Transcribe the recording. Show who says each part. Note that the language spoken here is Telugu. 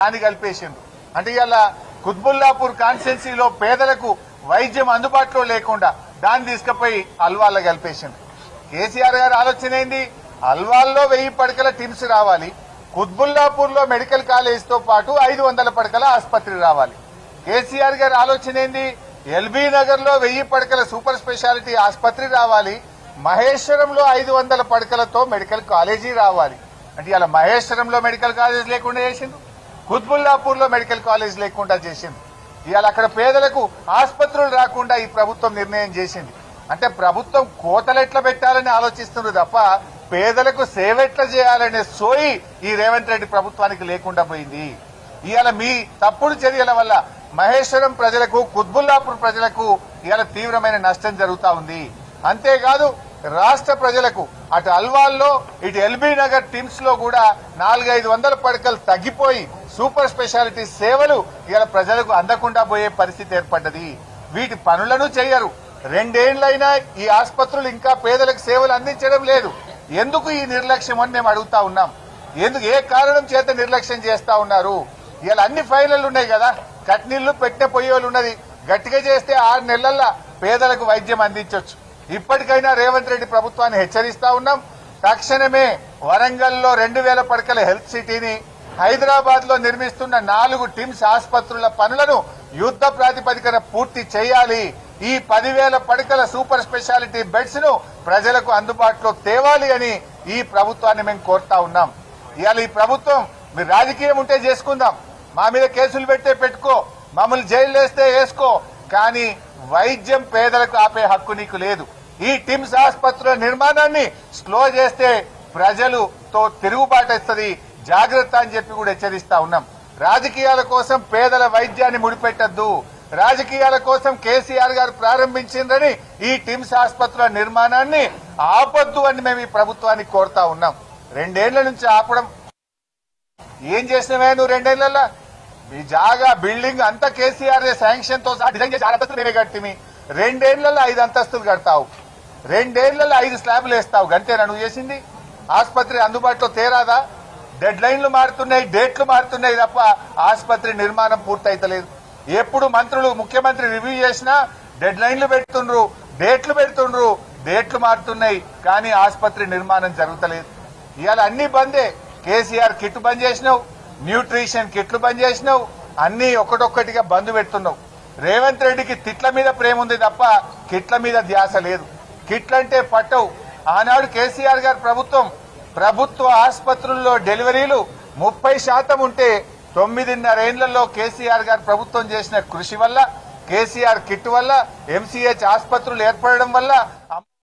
Speaker 1: దాన్ని కలిపేసిండ్రు. అంటే ఇలా కుత్బుల్లాపూర్ కాన్స్టిట్యున్సీలో పేదలకు వైద్యం అందుబాటులో లేకుండా దాన్ని తీసుకుపోయి అల్వాల్లో కలిపేసిండ్రు. కేసీఆర్ గారి ఆలోచన ఏంది? అల్వాల్లో 1000 పడకల టిమ్స్ రావాలి, కుత్బుల్లాపూర్ లో మెడికల్ కాలేజ్ తో పాటు 500 పడకల ఆసుపత్రి రావాలి. కేసీఆర్ గారి ఆలోచన ఏంది? ఎల్బీ నగర్ లో 1000 పడకల సూపర్ స్పెషాలిటీ ఆసుపత్రి రావాలి, మహేశ్వరంలో 500 పడకలతో మెడికల్ కాలేజీ రావాలి. అంటే ఇలా మహేశ్వరంలో మెడికల్ కాలేజ్ లేకుండా చేసిండు, కుత్బుల్లాపూర్ లో మెడికల్ కాలేజ్ లేకుండా చేసింది. ఇవాళ అక్కడ పేదలకు ఆసుపత్రులు రాకుండా ఈ ప్రభుత్వం నిర్ణయం చేసింది. అంటే ప్రభుత్వం కోతలు ఎట్లా పెట్టాలని ఆలోచిస్తున్నారు తప్ప పేదలకు సేవ ఎట్లా చేయాలనే సోయి ఈ రేవంత్ రెడ్డి ప్రభుత్వానికి లేకుండా పోయింది. ఇవాళ మీ తప్పుడు చర్యల వల్ల మహేశ్వరం ప్రజలకు, కుత్బుల్లాపూర్ ప్రజలకు ఇవాళ తీవ్రమైన నష్టం జరుగుతా ఉంది. అంతేకాదు రాష్ట్ర ప్రజలకు అటు అల్వాల్లో ఇటు ఎల్బీ నగర్ టిమ్స్ లో కూడా 400-500 పడకలు తగ్గిపోయి సూపర్ స్పెషాలిటీ సేవలు ఇవాళ ప్రజలకు అందకుండా పోయే పరిస్థితి ఏర్పడ్డది. వీటి పనులను చేయరు. 2 ఏళ్లైనా ఈ ఆసుపత్రులు ఇంకా పేదలకు సేవలు అందించడం లేదు. ఎందుకు ఈ నిర్లక్ష్యం అని మేము అడుగుతా ఉన్నాం. ఎందుకు, ఏ కారణం చేత నిర్లక్ష్యం చేస్తా ఉన్నారు? ఇవాళ అన్ని ఫైనల్ ఉన్నాయి కదా, కట్నీళ్లు పెట్టిన పొయ్యోలు ఉన్నది. గట్టిగా చేస్తే 6 నెలల్లో పేదలకు వైద్యం అందించవచ్చు. ఇప్పటికైనా రేవంత్ రెడ్డి ప్రభుత్వాన్ని హెచ్చరిస్తా ఉన్నాం. తక్షణమే వరంగల్లో 2000 పడకల హెల్త్ సిటీని, హైదరాబాద్ లో నిర్మిస్తున్న 4 టిమ్స్ ఆసుపత్రుల పనులను యుద్ధ ప్రాతిపదికన పూర్తి చేయాలి. ఈ 10,000 పడకల సూపర్ స్పెషాలిటీ బెడ్స్ ను ప్రజలకు అందుబాటులో తేవాలి అని ఈ ప్రభుత్వాన్ని మేము కోరుతా ఉన్నాం. ఇవాళ ఈ ప్రభుత్వం, మీరు రాజకీయం ఉంటే చేసుకుందాం, మా మీద కేసులు పెట్టుకో, మమ్మల్ని జైలు వేస్తే వేసుకో, కానీ వైద్యం పేదలకు ఆపే హక్కు నీకు లేదు. ఈ టిమ్స్ ఆసుపత్రుల నిర్మాణాన్ని స్లో చేస్తే ప్రజలతో తిరుగుబాటు వస్తుంది, జాగ్రత్త అని చెప్పి కూడా హెచ్చరిస్తా ఉన్నాం. రాజకీయాల కోసం పేదల వైద్యాన్ని ముడిపెట్టద్దు. రాజకీయాల కోసం కేసీఆర్ గారు ప్రారంభించిందని ఈ టిమ్స్ ఆసుపత్రుల నిర్మాణాన్ని ఆపొద్దు అని మేము ఈ ప్రభుత్వాన్ని కోరుతా ఉన్నాం. 2 ఏళ్ల నుంచి ఆపడం. ఏం చేసినవే నువ్వు 2 ఏళ్లలో? మీ జాగా బిల్డింగ్ అంతా కేసీఆర్ శాంక్షన్ తో డిజైన్ చేసి 6 అంతస్తులు మేమే కట్టిమి. 2 ఏళ్లలో 5 అంతస్తులు కడతావు, 2 ఏళ్లలో 5 స్లాబ్లు వేస్తావు. గంతేనా నువ్వు చేసింది? ఆసుపత్రి అందుబాటులో తేరాదా? డెడ్ లైన్లు మారుతున్నాయి, డేట్లు మారుతున్నాయి తప్ప ఆసుపత్రి నిర్మాణం పూర్తయితలేదు. ఎప్పుడు మంత్రులు, ముఖ్యమంత్రి రివ్యూ చేసినా డెడ్ లైన్లు పెడుతుండ్రు, డేట్లు పెడుతుండ్రు, డేట్లు మారుతున్నాయి, కానీ ఆసుపత్రి నిర్మాణం జరుగుతలేదు. ఇవాళ అన్ని బందే. కేసీఆర్ కిట్ బంద్ చేసినావు, న్యూట్రిషన్ కిట్లు బంద్ చేసినావు, అన్ని ఒకటొక్కటిగా బంద్ పెడుతున్నావు. రేవంత్ రెడ్డికి తిట్ల మీద ప్రేమ ఉంది తప్ప కిట్ల మీద ధ్యాస లేదు. కిట్లంటే పట్టవు. ఆనాడు కేసీఆర్ గారి ప్రభుత్వ ఆసుపత్రుల్లో డెలివరీలు 30% ఉంటే 9.5 ఏళ్లలో కేసీఆర్ గారి ప్రభుత్వం చేసిన కృషి వల్ల, కేసీఆర్ కిట్ వల్ల, MCH ఆసుపత్రులు ఏర్పడడం వల్ల